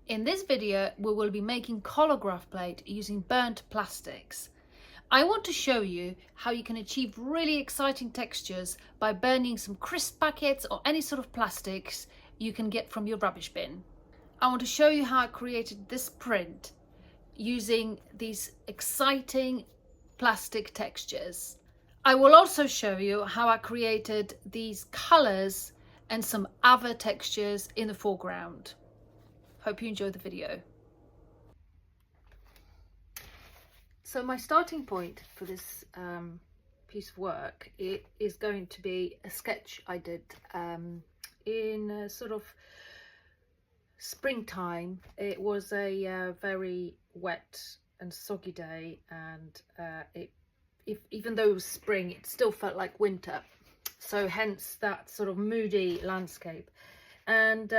In this video, we will be making collagraph plate using burnt plastics. I want to show you how you can achieve really exciting textures by burning some crisp packets or any sort of plastics you can get from your rubbish bin. I want to show you how I created this print using these exciting plastic textures. I will also show you how I created these colors and some other textures in the foreground. Hope you enjoy the video. So my starting point for this piece of work is going to be a sketch I did in a sort of springtime. It was a very wet and soggy day, and even though it was spring, it still felt like winter. So hence that sort of moody landscape. And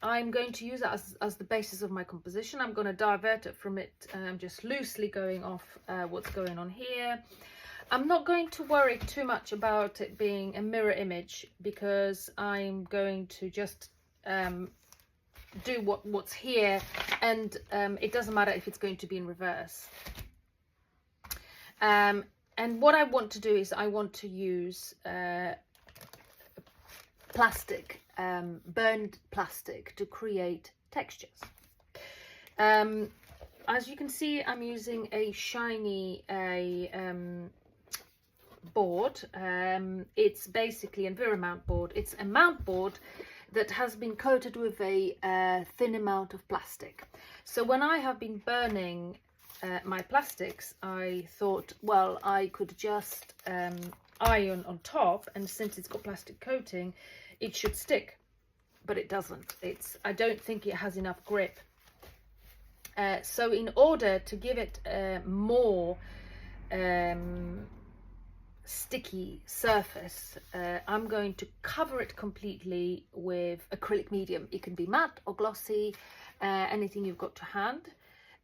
I'm going to use that as the basis of my composition. I'm going to divert it from it. I'm just loosely going off what's going on here. I'm not going to worry too much about it being a mirror image, because I'm going to just do what's here, and it doesn't matter if it's going to be in reverse. And what I want to do is I want to use plastic, burned plastic, to create textures. As you can see, I'm using a shiny board. It's basically an ENVIROMOUNT board. It's a mount board that has been coated with a thin amount of plastic. So when I have been burning my plastics, I thought, well, I could just iron on top, and since it's got plastic coating, it should stick, but it doesn't. I don't think it has enough grip. So in order to give it more sticky surface, I'm going to cover it completely with acrylic medium. It can be matte or glossy, anything you've got to hand,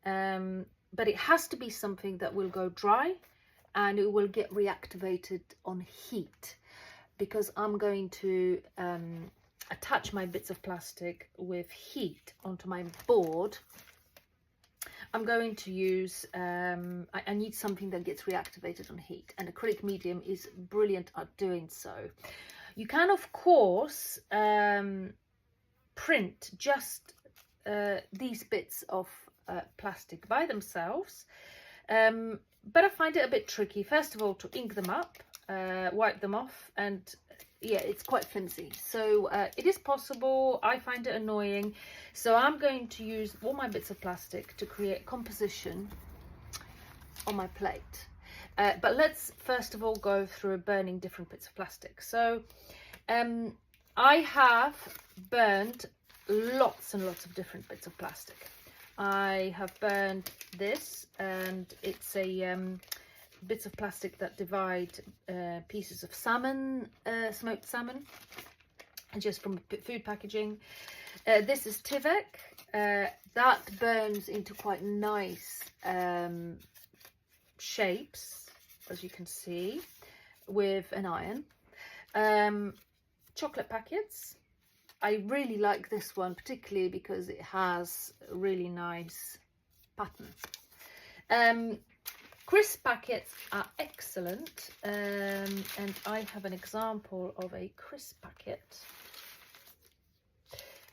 but it has to be something that will go dry and it will get reactivated on heat, because I'm going to attach my bits of plastic with heat onto my board. I'm going to use, I need something that gets reactivated on heat, and acrylic medium is brilliant at doing so. You can, of course, print just these bits of plastic by themselves, but I find it a bit tricky, first of all, to ink them up, wipe them off, and yeah, it's quite flimsy. So it is possible. I find it annoying. So I'm going to use all my bits of plastic to create composition on my plate. But let's first of all go through burning different bits of plastic. So I have burned lots and lots of different bits of plastic. I have burned this, and it's a bits of plastic that divide pieces of salmon, smoked salmon, just from food packaging. This is Tivek. That burns into quite nice shapes, as you can see, with an iron. Chocolate packets. I really like this one, particularly because it has a really nice pattern. Crisp packets are excellent, and I have an example of a crisp packet.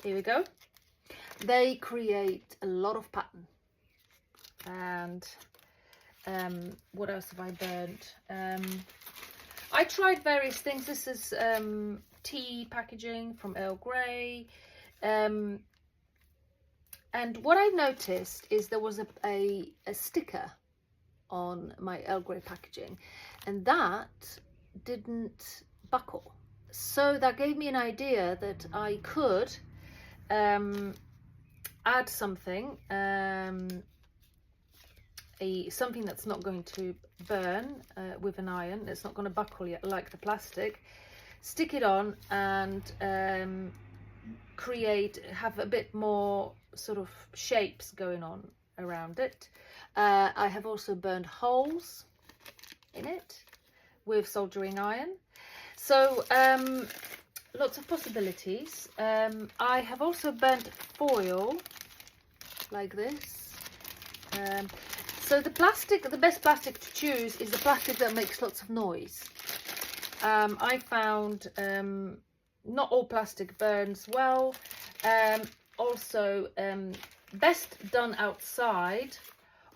Here we go. They create a lot of pattern. And what else have I burned? I tried various things. This is tea packaging from Earl Grey. And what I noticed is there was a sticker on my Earl Grey packaging, and that didn't buckle. So that gave me an idea that I could add something, something that's not going to burn with an iron, it's not going to buckle yet like the plastic, stick it on, and have a bit more sort of shapes going on around it. I have also burned holes in it with soldering iron. So lots of possibilities. I have also burnt foil like this. So the best plastic to choose is the plastic that makes lots of noise. I found not all plastic burns well. Also, best done outside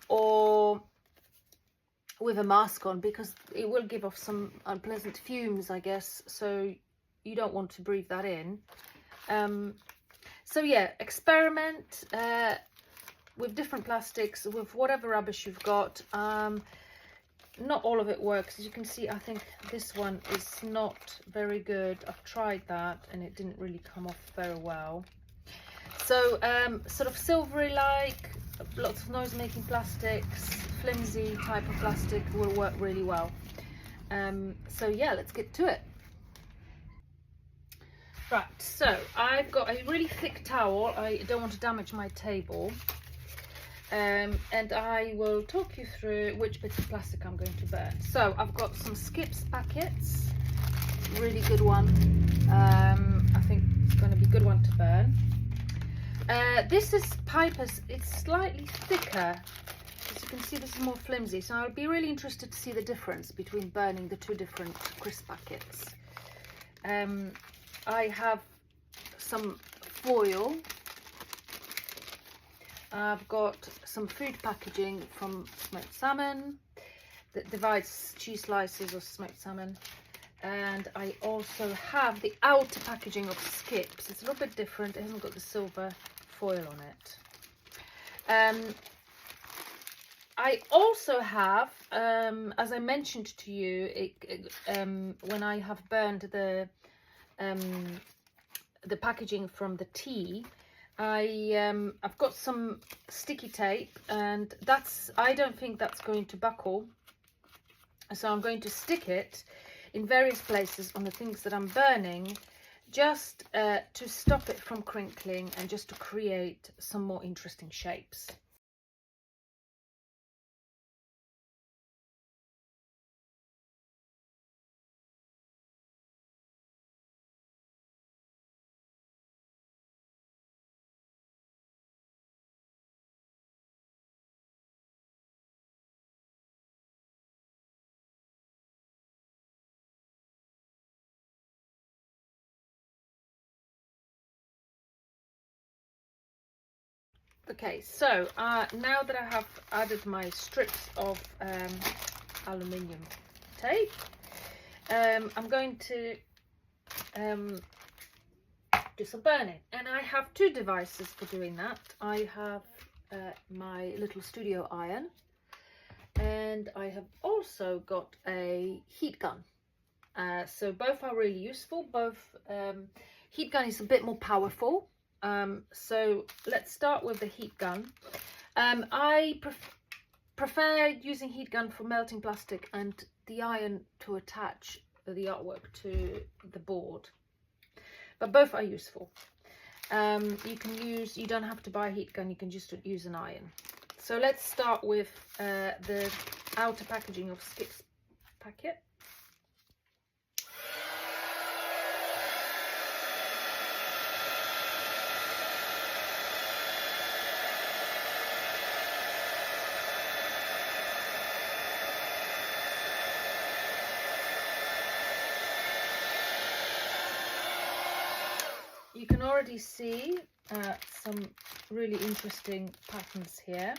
or with a mask on, because it will give off some unpleasant fumes, I guess, so you don't want to breathe that in. So yeah, experiment with different plastics, with whatever rubbish you've got. Not all of it works. As you can see, I think this one is not very good. I've tried that and it didn't really come off very well. So sort of silvery like, lots of noise making plastics, flimsy type of plastic will work really well. So yeah, let's get to it. Right, so I've got a really thick towel. I don't want to damage my table. And I will talk you through which bits of plastic I'm going to burn. So I've got some skips packets, really good one. I think it's going to be a good one to burn. This is Piper's. It's slightly thicker. As you can see, this is more flimsy, so I'll be really interested to see the difference between burning the two different crisp packets. I have some foil. I've got some food packaging from smoked salmon that divides cheese slices of smoked salmon, and I also have the outer packaging of skips. It's a little bit different. It hasn't got the silver foil on it. I also have, as I mentioned to you, when I have burned the packaging from the tea, I've got some sticky tape, and I don't think that's going to buckle, so I'm going to stick it in various places on the things that I'm burning, just to stop it from crinkling and just to create some more interesting shapes. Okay, so now that I have added my strips of aluminium tape, I'm going to do some burning, and I have two devices for doing that. I have my little studio iron, and I have also got a heat gun. So both are really useful. Heat gun is a bit more powerful. So let's start with the heat gun. I prefer using heat gun for melting plastic and the iron to attach the artwork to the board, but both are useful. You don't have to buy a heat gun, you can just use an iron. So let's start with the outer packaging of skips packet. You can already see some really interesting patterns here.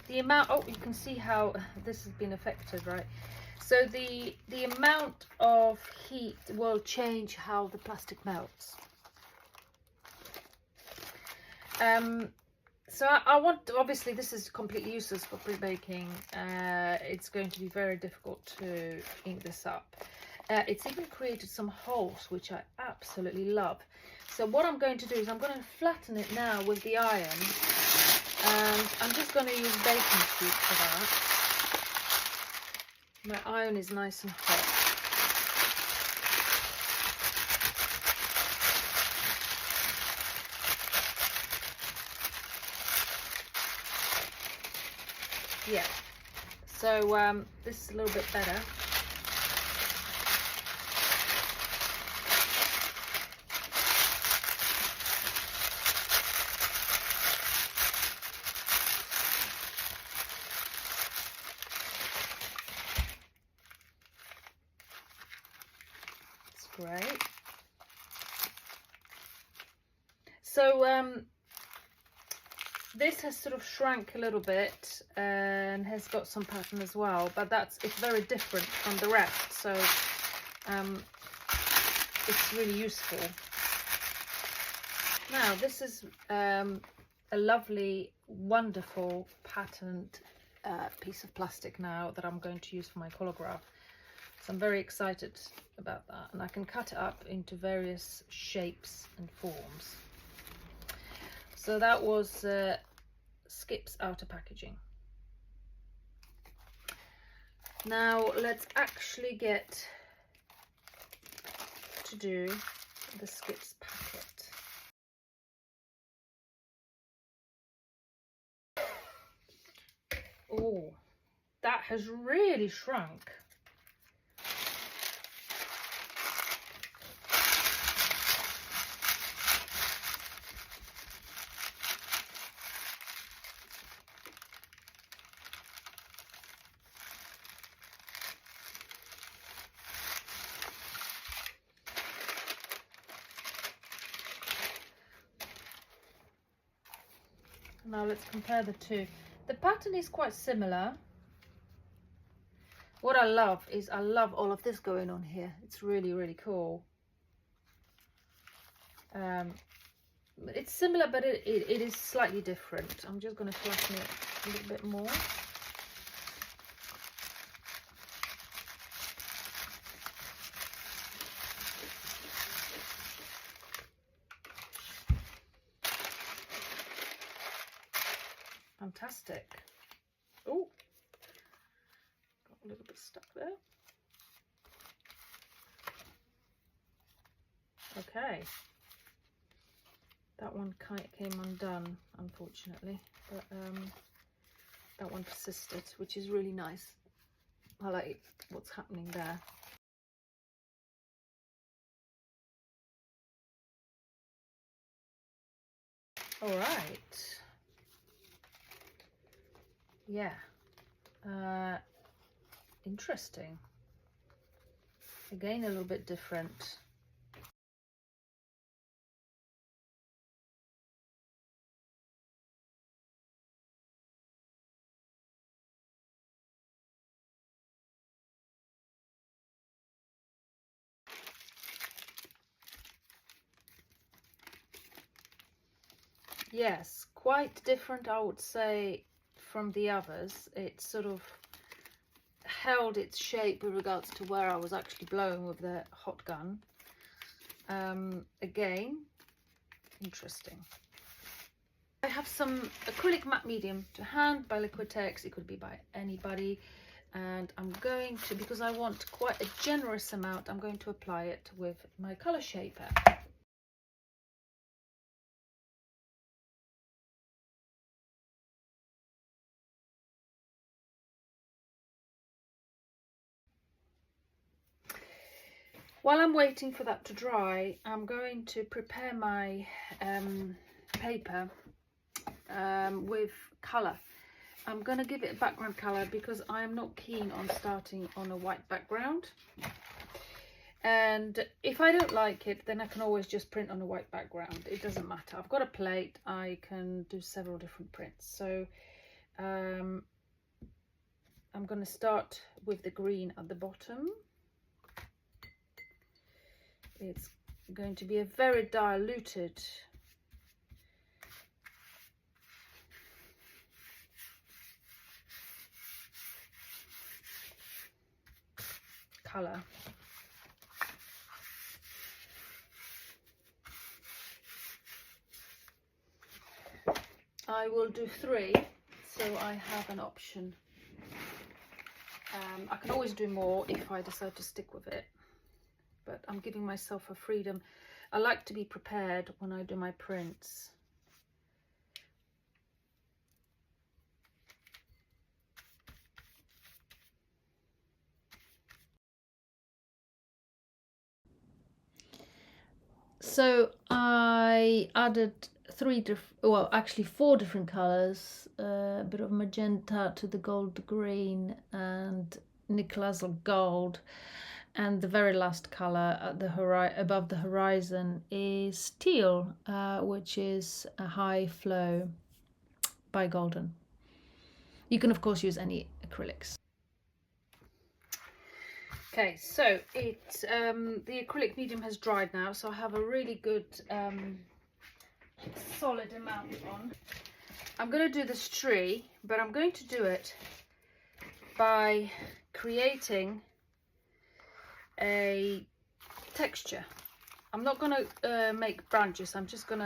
The amount, oh, you can see how this has been affected, right? So the amount of heat will change how the plastic melts. So I want, obviously this is completely useless for printmaking. It's going to be very difficult to ink this up. It's even created some holes, which I absolutely love. So what I'm going to do is I'm going to flatten it now with the iron, and I'm just going to use baking sheet for that. My iron is nice and hot. Yeah, so this is a little bit better. It's great. So this has sort of shrank a little bit and has got some pattern as well, but it's very different from the rest, so it's really useful. Now this is a lovely, wonderful patterned piece of plastic now that I'm going to use for my collagraph. So I'm very excited about that, and I can cut it up into various shapes and forms. So that was Skip's outer packaging. Now let's actually get to do the Skip's packet. Oh, that has really shrunk. Now let's compare the two. The pattern is quite similar. What I love is I love all of this going on here. It's really, really cool. It's similar, but it is slightly different. I'm just going to flatten it a little bit more. Fantastic. Oh, got a little bit stuck there. Okay, that one came undone, unfortunately, but that one persisted, which is really nice. I like what's happening there. All right. Yeah, interesting. Again, a little bit different. Yes, quite different, I would say, from the others. It sort of held its shape with regards to where I was actually blowing with the hot gun. Again, interesting. I have some acrylic matte medium to hand by Liquitex. It could be by anybody, and I'm going to, because I want quite a generous amount, I'm going to apply it with my color shaper. While I'm waiting for that to dry, I'm going to prepare my paper with colour. I'm going to give it a background colour because I am not keen on starting on a white background. And if I don't like it, then I can always just print on a white background. It doesn't matter. I've got a plate. I can do several different prints. So I'm going to start with the green at the bottom. It's going to be a very diluted colour. I will do 3, so I have an option. I can always do more if I decide to stick with it, but I'm giving myself a freedom. I like to be prepared when I do my prints. So I added four different colours, a bit of magenta to the gold green and nickel azure gold, and the very last colour at the above the horizon is teal, which is a high flow by Golden. You can of course use any acrylics. Okay, so the acrylic medium has dried now, so I have a really good solid amount on. I'm going to do this tree, but I'm going to do it by creating a texture. I'm not going to make branches, I'm just going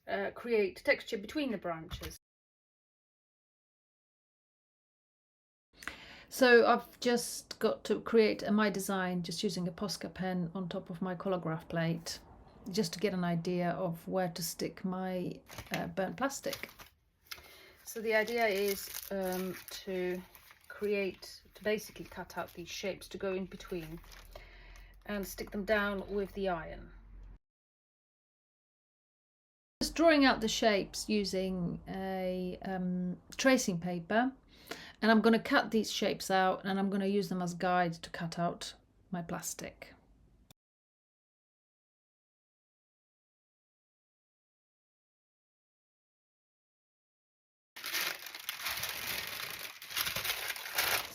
to create texture between the branches. So I've just got to create my design just using a Posca pen on top of my collagraph plate, just to get an idea of where to stick my burnt plastic. So the idea is to basically cut out these shapes to go in between and stick them down with the iron. Just drawing out the shapes using a tracing paper, and I'm going to cut these shapes out and I'm going to use them as guides to cut out my plastic.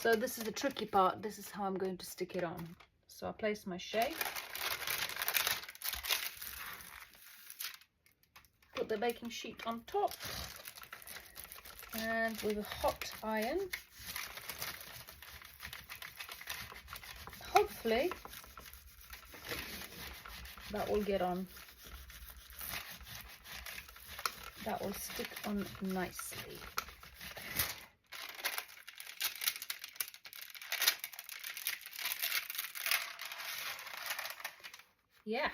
So this is the tricky part. This is how I'm going to stick it on. So I place my shape, put the baking sheet on top, and with a hot iron, hopefully that will get on. That will stick on nicely. Yeah,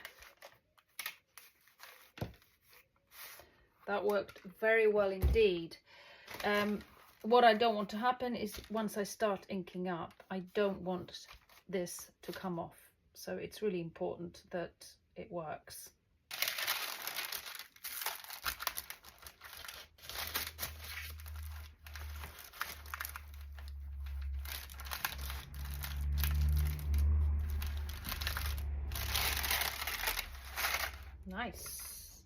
that worked very well indeed. What I don't want to happen is once I start inking up, I don't want this to come off. So it's really important that it works. Nice.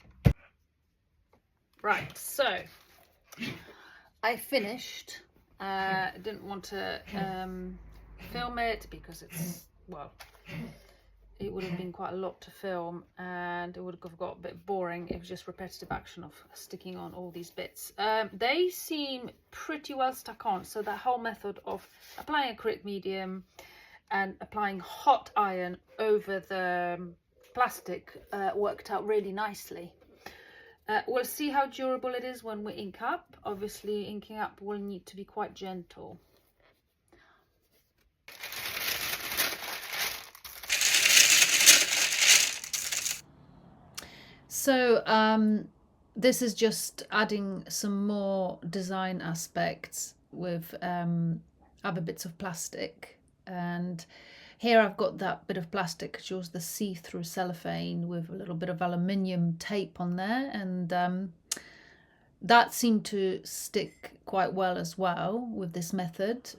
Right, so I finished. Didn't want to film it because it's, well, it would have been quite a lot to film and it would have got a bit boring. It was just repetitive action of sticking on all these bits. They seem pretty well stuck on, so that whole method of applying acrylic medium and applying hot iron over the plastic worked out really nicely. We'll see how durable it is when we ink up. Obviously inking up will need to be quite gentle. So this is just adding some more design aspects with other bits of plastic, and here I've got that bit of plastic which was the see-through cellophane with a little bit of aluminium tape on there, and that seemed to stick quite well as well with this method.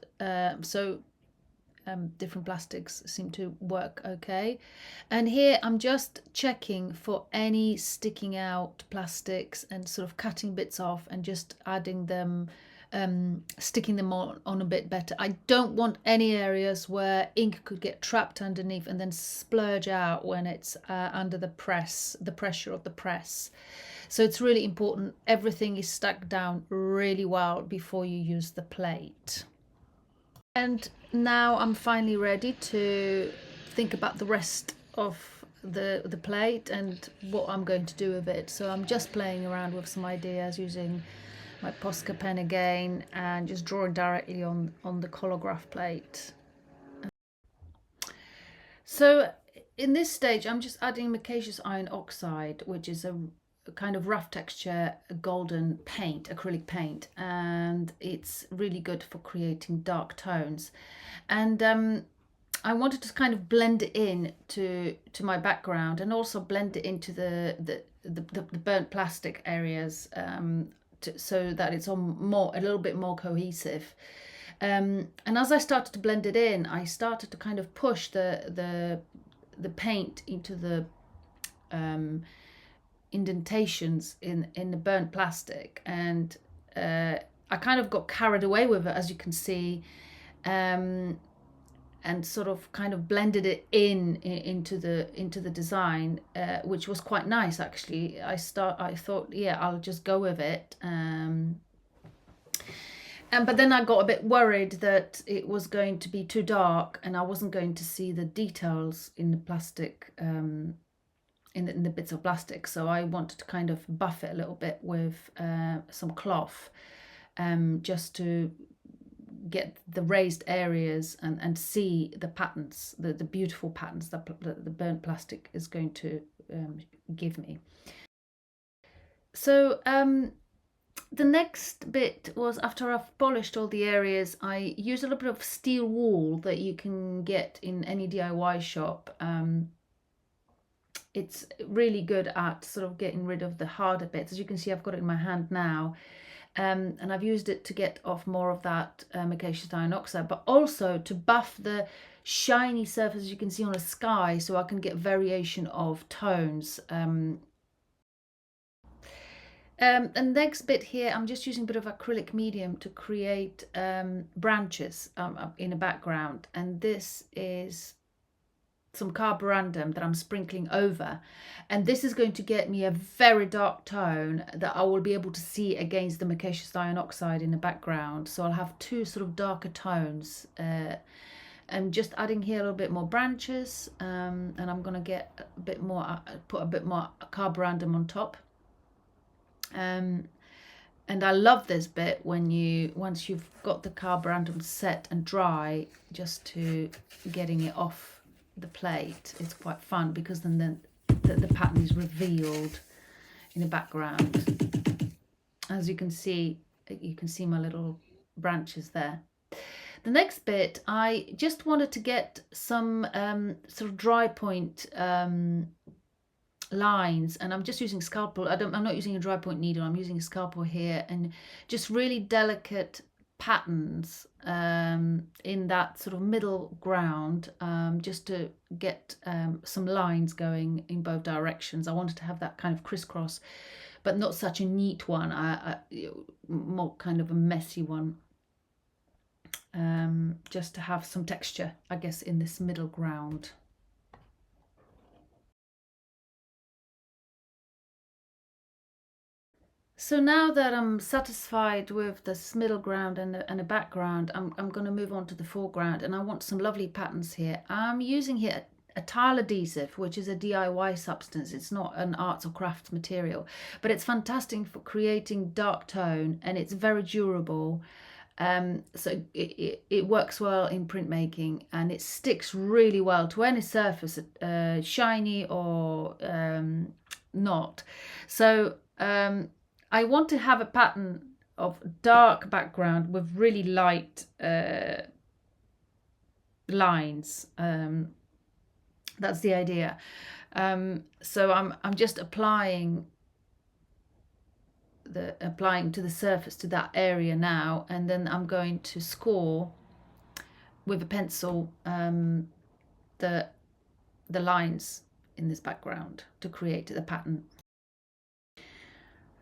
Different plastics seem to work okay. And here I'm just checking for any sticking out plastics and sort of cutting bits off and just adding them, sticking them on a bit better. I don't want any areas where ink could get trapped underneath and then splurge out when it's under the pressure of the press. So it's really important everything is stuck down really well before you use the plate. And now I'm finally ready to think about the rest of the plate and what I'm going to do with it. So I'm just playing around with some ideas using my Posca pen again and just drawing directly on the collagraph plate. So in this stage I'm just adding Micaceous Iron Oxide, which is a kind of rough texture golden paint, acrylic paint, and it's really good for creating dark tones. And I wanted to kind of blend it in to my background, and also blend it into the burnt plastic areas, so that it's on a little bit more cohesive. And as I started to blend it in, I started to kind of push the paint into the indentations in the burnt plastic, and I kind of got carried away with it, as you can see, and sort of kind of blended it into the design, which was quite nice actually. I thought, yeah, I'll just go with it. But then I got a bit worried that it was going to be too dark and I wasn't going to see the details in the plastic, in the bits of plastic. So I wanted to kind of buff it a little bit with some cloth, just to get the raised areas and see the patterns, the beautiful patterns that the burnt plastic is going to give me. So the next bit was, after I've polished all the areas, I use a little bit of steel wool that you can get in any DIY shop. It's really good at sort of getting rid of the harder bits. As you can see, I've got it in my hand now, and I've used it to get off more of that micaceous iron oxide, but also to buff the shiny surface, as you can see on a sky, so I can get variation of tones. And next bit here, I'm just using a bit of acrylic medium to create branches in the background, and this is some carborundum that I'm sprinkling over, and this is going to get me a very dark tone that I will be able to see against the micaceous iron oxide in the background. So I'll have two sort of darker tones, and just adding here a little bit more branches, and I'm going to get a bit more, put a bit more carborundum on top. And I love this bit once you've got the carborundum set and dry, just to getting it off the plate. It's quite fun because then the pattern is revealed in the background. As you can see my little branches there. The next bit, I just wanted to get some sort of dry point lines, and I'm just using scalpel. I'm not using a dry point needle, I'm using a scalpel here, and just really delicate patterns in that sort of middle ground, just to get some lines going in both directions. I wanted to have that kind of crisscross, but not such a neat one, more kind of a messy one, just to have some texture, I guess, in this middle ground. So now that I'm satisfied with this middle ground and the background, I'm going to move on to the foreground, and I want some lovely patterns here. I'm using here a tile adhesive, which is a DIY substance. It's not an arts or crafts material, but it's fantastic for creating dark tone, and it's very durable. So it works well in printmaking, and it sticks really well to any surface, shiny or not. So I want to have a pattern of dark background with really light lines. That's the idea. So I'm just applying to the surface, to that area now, and then I'm going to score with a pencil the lines in this background to create the pattern.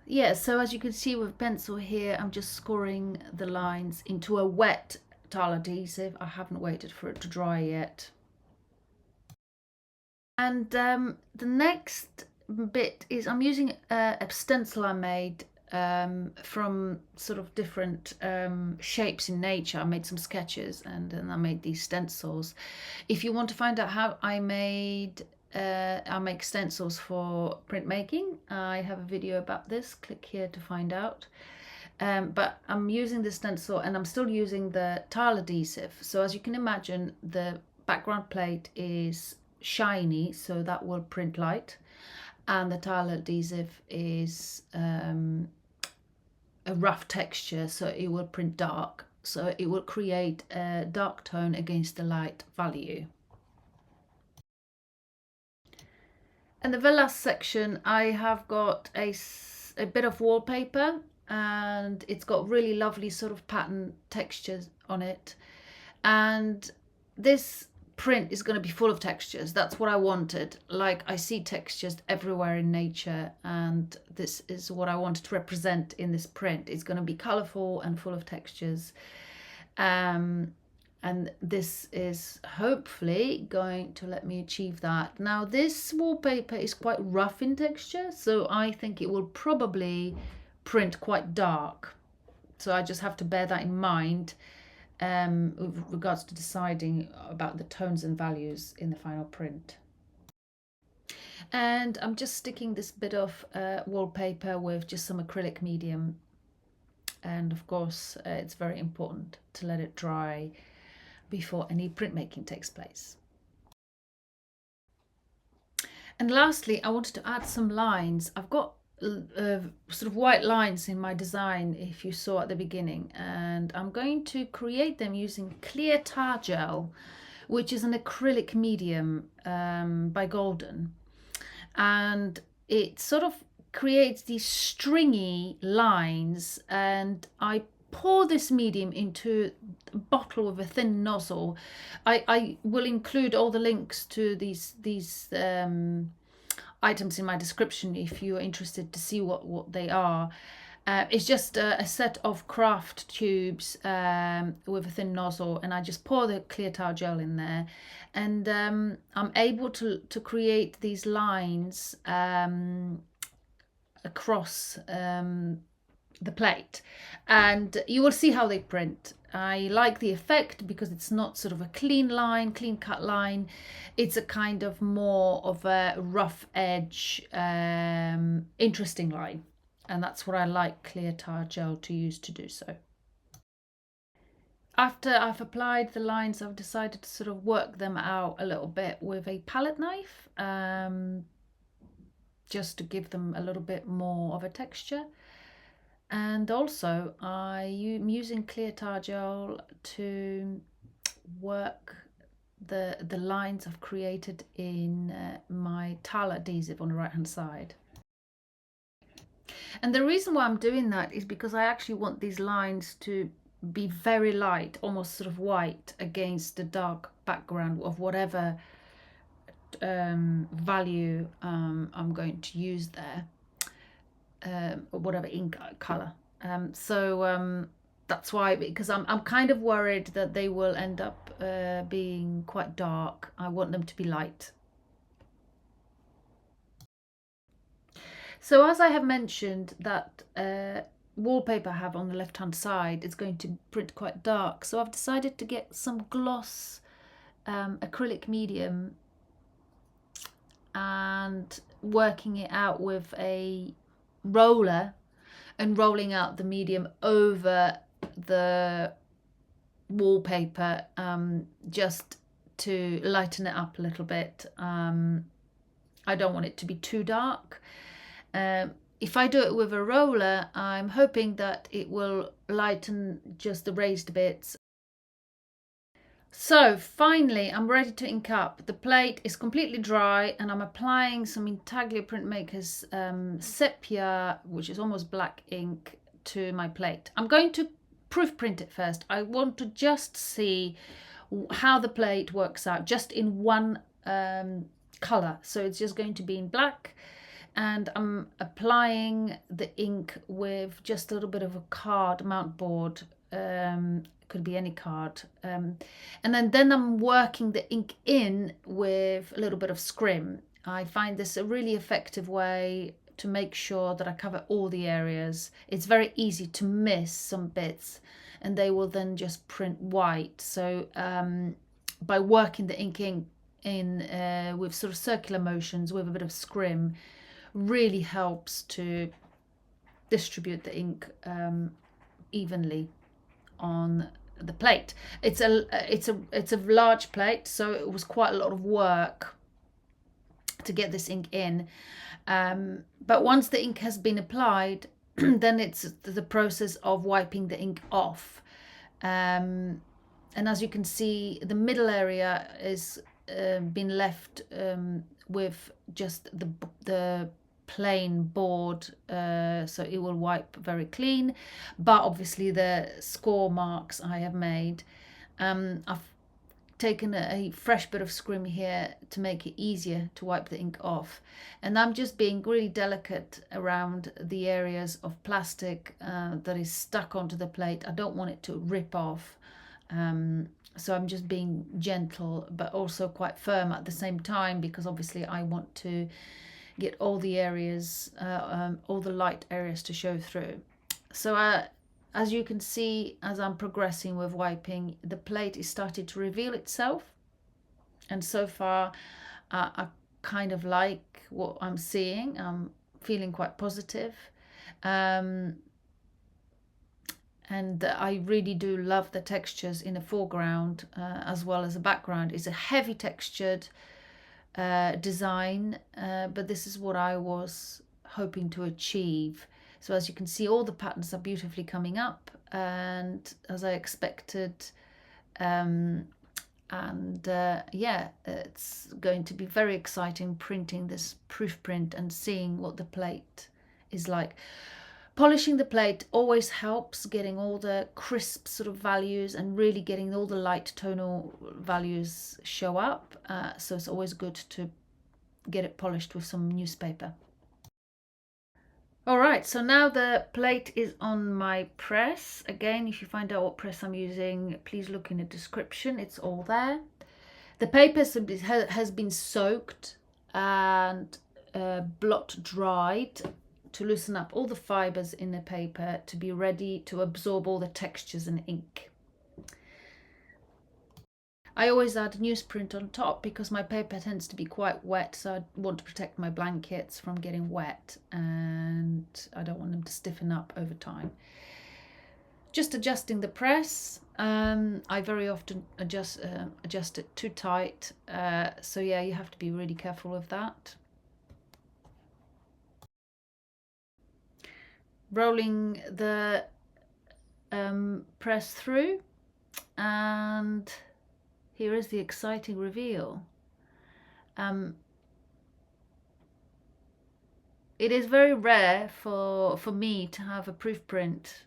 Yeah, so as you can see with pencil here, I'm just scoring the lines into a wet tile adhesive. I haven't waited for it to dry yet. And the next bit is, I'm using a stencil I made from sort of different shapes in nature. I made some sketches, and then I made these stencils. If you want to find out how I make stencils for printmaking, I have a video about this. Click here to find out. But I'm using the stencil, and I'm still using the tile adhesive. So as you can imagine, the background plate is shiny, so that will print light, and the tile adhesive is a rough texture, so it will print dark. so it will create a dark tone against the light value. And the very last section, I have got a bit of wallpaper, and it's got really lovely sort of pattern textures on it. And this print is going to be full of textures. That's what I wanted. Like, I see textures everywhere in nature, and this is what I wanted to represent in this print. It's going to be colourful and full of textures. And this is hopefully going to let me achieve that. Now, this wallpaper is quite rough in texture, so I think it will probably print quite dark. So I just have to bear that in mind with regards to deciding about the tones and values in the final print. And I'm just sticking this bit of wallpaper with just some acrylic medium. And of course, it's very important to let it dry before any printmaking takes place. And lastly, I wanted to add some lines. I've got sort of white lines in my design, if you saw at the beginning, and I'm going to create them using clear tar gel, which is an acrylic medium by Golden, and it sort of creates these stringy lines, and I pour this medium into a bottle with a thin nozzle. I will include all the links to these items in my description if you're interested to see what they are. It's just a set of craft tubes with a thin nozzle, and I just pour the clear tar gel in there, and I'm able to create these lines across the plate, and you will see how they print. I like the effect because it's not sort of a clean cut line. It's a kind of more of a rough edge, interesting line, and that's what I like clear tar gel to use to do so. After I've applied the lines, I've decided to sort of work them out a little bit with a palette knife, just to give them a little bit more of a texture. And also I'm using clear tar gel to work the lines I've created in my tile adhesive on the right hand side. And the reason why I'm doing that is because I actually want these lines to be very light, almost sort of white, against the dark background of whatever value I'm going to use there. Or whatever ink color. That's why, because I'm kind of worried that they will end up being quite dark. I want them to be light. So as I have mentioned, that wallpaper I have on the left hand side is going to print quite dark, so I've decided to get some gloss acrylic medium and working it out with a roller and rolling out the medium over the wallpaper, just to lighten it up a little bit. I don't want it to be too dark. If I do it with a roller, I'm hoping that it will lighten just the raised bits. So finally, I'm ready to ink up. The plate is completely dry, and I'm applying some Intaglio Printmaker's sepia, which is almost black ink, to my plate. I'm going to proof print it first. I want to just see how the plate works out, just in one colour. So it's just going to be in black, and I'm applying the ink with just a little bit of a card mount board. Could be any card, and then I'm working the ink in with a little bit of scrim. I find this a really effective way to make sure that I cover all the areas. It's very easy to miss some bits, and they will then just print white. So by working the ink in with sort of circular motions with a bit of scrim, really helps to distribute the ink evenly on the plate. It's a large plate, so it was quite a lot of work to get this ink in, but once the ink has been applied, then it's the process of wiping the ink off, And as you can see, the middle area is been left with just the plain board, so it will wipe very clean, but obviously the score marks I have made, I've taken a fresh bit of scrim here to make it easier to wipe the ink off, and I'm just being really delicate around the areas of plastic that is stuck onto the plate. I don't want it to rip off, so I'm just being gentle but also quite firm at the same time, because obviously I want to get all the areas, all the light areas to show through. So as you can see, as I'm progressing with wiping, the plate is starting to reveal itself, and so far I kind of like what I'm seeing. I'm feeling quite positive, and I really do love the textures in the foreground as well as the background. It's a heavy textured design, but this is what I was hoping to achieve. So as you can see, all the patterns are beautifully coming up, and as I expected, yeah, it's going to be very exciting printing this proof print and seeing what the plate is like. Polishing the plate always helps getting all the crisp sort of values and really getting all the light tonal values show up. So it's always good to get it polished with some newspaper. All right, so now the plate is on my press. Again, if you find out what press I'm using, please look in the description. It's all there. The paper has been soaked and blot dried to loosen up all the fibers in the paper to be ready to absorb all the textures and ink. I always add newsprint on top because my paper tends to be quite wet, so I want to protect my blankets from getting wet, and I don't want them to stiffen up over time. Just adjusting the press. I very often adjust it too tight, so yeah, you have to be really careful with that. Rolling the press through, and here is the exciting reveal. It is very rare for me to have a proof print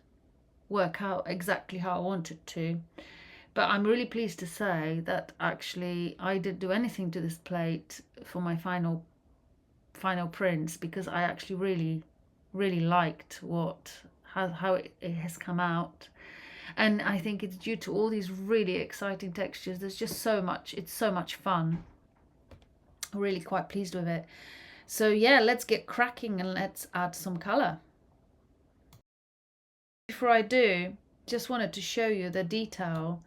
work out exactly how I want it to, but I'm really pleased to say that actually I didn't do anything to this plate for my final prints, because I actually really liked how it has come out. And I think it's due to all these really exciting textures. There's just so much, it's so much fun. I'm really quite pleased with it. So yeah, let's get cracking and let's add some colour. Before I do, just wanted to show you the detail,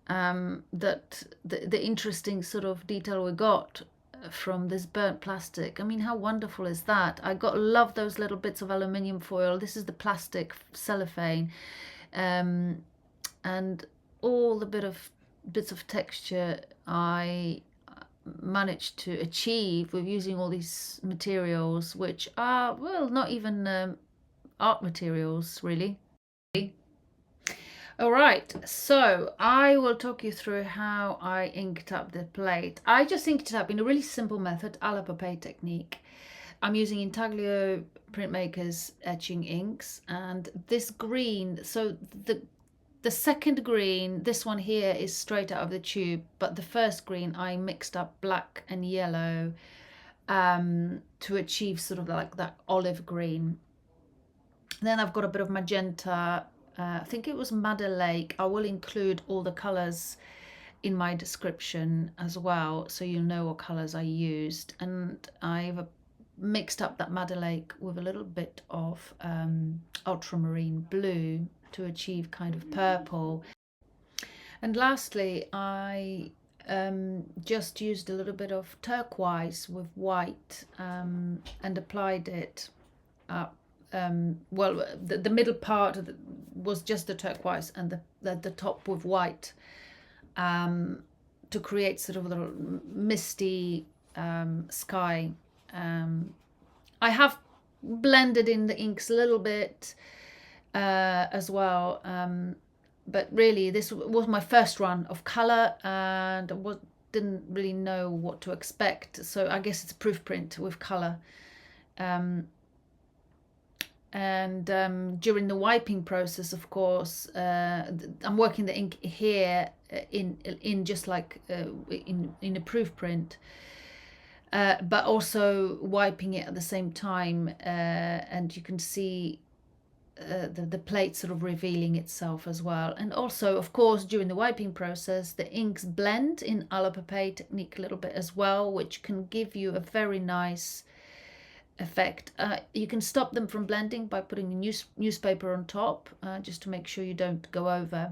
that the interesting sort of detail we got from this burnt plastic. I mean, how wonderful is that? I love those little bits of aluminium foil. This is the plastic cellophane, and all the bits of texture I managed to achieve with using all these materials, which are, well, not even art materials really. All right, so I will talk you through how I inked up the plate. I just inked it up in a really simple method, a la papier technique. I'm using Intaglio Printmaker's etching inks, and this green, so the second green, this one here, is straight out of the tube, but the first green I mixed up black and yellow to achieve sort of like that olive green. Then I've got a bit of magenta, I think it was Madder Lake. I will include all the colours in my description as well, so you'll know what colours I used. And I've mixed up that Madder Lake with a little bit of ultramarine blue to achieve kind of purple. And lastly, I just used a little bit of turquoise with white and applied it up. Well, the middle part was just the turquoise, and the top with white, to create sort of a little misty sky. I have blended in the inks a little bit as well, but really this was my first run of colour, and didn't really know what to expect, so I guess it's a proof print with colour. During the wiping process, of course, I'm working the ink here in just like in a proof print, but also wiping it at the same time, and you can see the plate sort of revealing itself as well. And also, of course, during the wiping process, the inks blend in à la papier technique a little bit as well, which can give you a very nice effect. You can stop them from blending by putting a newspaper on top, just to make sure you don't go over.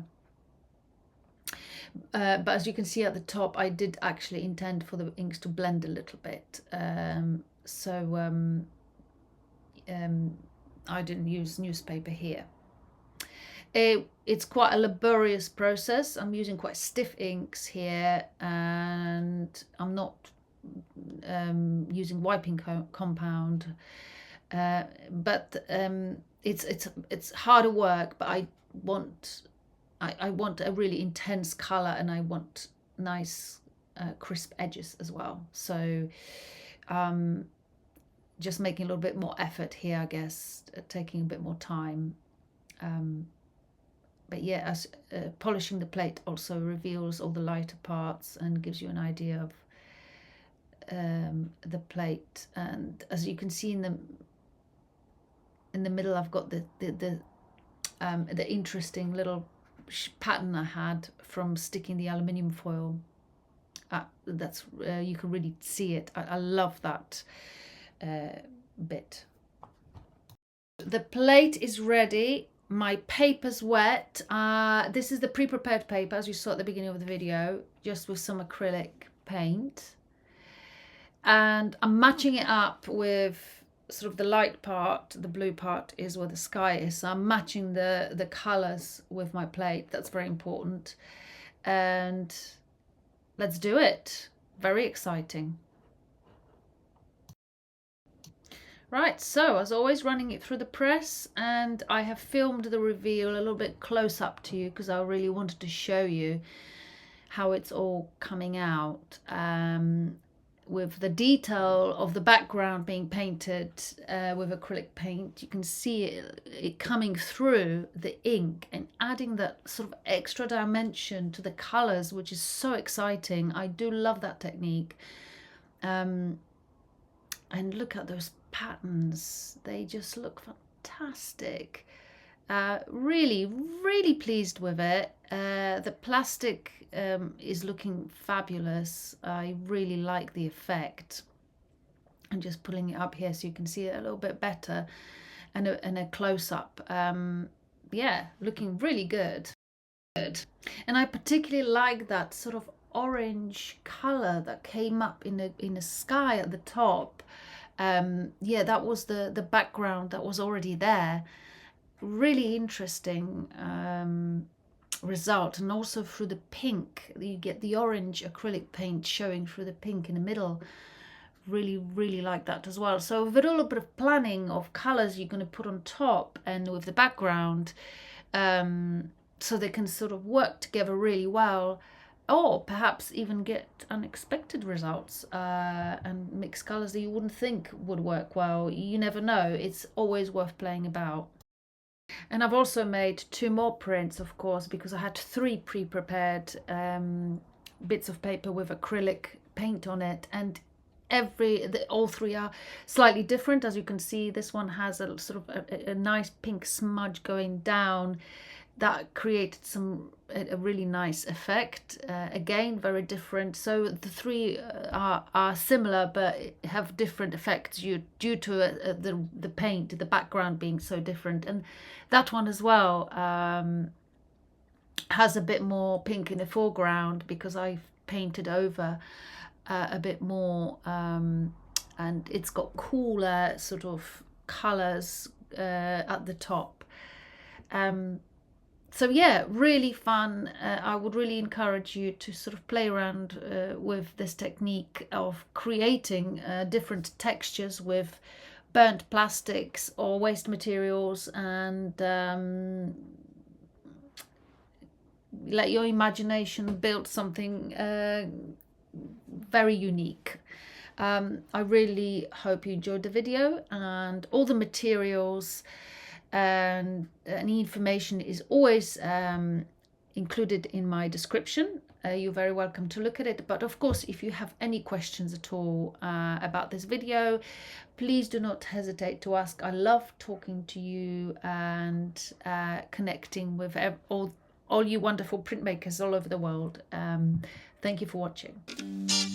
But as you can see at the top, I did actually intend for the inks to blend a little bit. I didn't use newspaper here. It's quite a laborious process. I'm using quite stiff inks here, and I'm not using wiping compound, but it's harder work, but I want a really intense color, and I want nice crisp edges as well. So just making a little bit more effort here, I guess, taking a bit more time. But yeah, as polishing the plate also reveals all the lighter parts and gives you an idea of the plate. And as you can see in the middle, I've got the interesting little pattern I had from sticking the aluminium foil. That's you can really see it. I love that bit. The plate is ready. My paper's wet. This is the pre-prepared paper, as you saw at the beginning of the video, just with some acrylic paint. And I'm matching it up with sort of the light part. The blue part is where the sky is. So I'm matching the colours with my plate. That's very important. And let's do it. Very exciting. Right, so as always, running it through the press, and I have filmed the reveal a little bit close up to you because I really wanted to show you how it's all coming out, with the detail of the background being painted with acrylic paint. You can see it coming through the ink and adding that sort of extra dimension to the colors, which is so exciting. I do love that technique. And look at those patterns, they just look fantastic. Really pleased with it. The plastic is looking fabulous. I really like the effect. I'm just pulling it up here so you can see it a little bit better, and a close-up. Yeah, looking really good. And I particularly like that sort of orange color that came up in the sky at the top. Yeah, that was the background that was already there. Really interesting result. And also through the pink, you get the orange acrylic paint showing through the pink in the middle. Really like that as well. So with a little bit of planning of colors you're going to put on top and with the background, so they can sort of work together really well, or perhaps even get unexpected results and mix colors that you wouldn't think would work well. You never know. It's always worth playing about. And I've also made 2 more prints, of course, because I had 3 pre-prepared bits of paper with acrylic paint on it, and all 3 are slightly different. As you can see, this one has a sort of a nice pink smudge going down that created a really nice effect. Again, very different. So the 3 are similar but have different effects due to the paint, the background being so different. And that one as well has a bit more pink in the foreground because I've painted over a bit more, and it's got cooler sort of colors at the top. So yeah, really fun. I would really encourage you to sort of play around with this technique of creating different textures with burnt plastics or waste materials, and let your imagination build something very unique. I really hope you enjoyed the video, and all the materials and any information is always included in my description. You're very welcome to look at it. But of course, if you have any questions at all about this video, please do not hesitate to ask. I love talking to you and connecting with all you wonderful printmakers all over the world. Thank you for watching.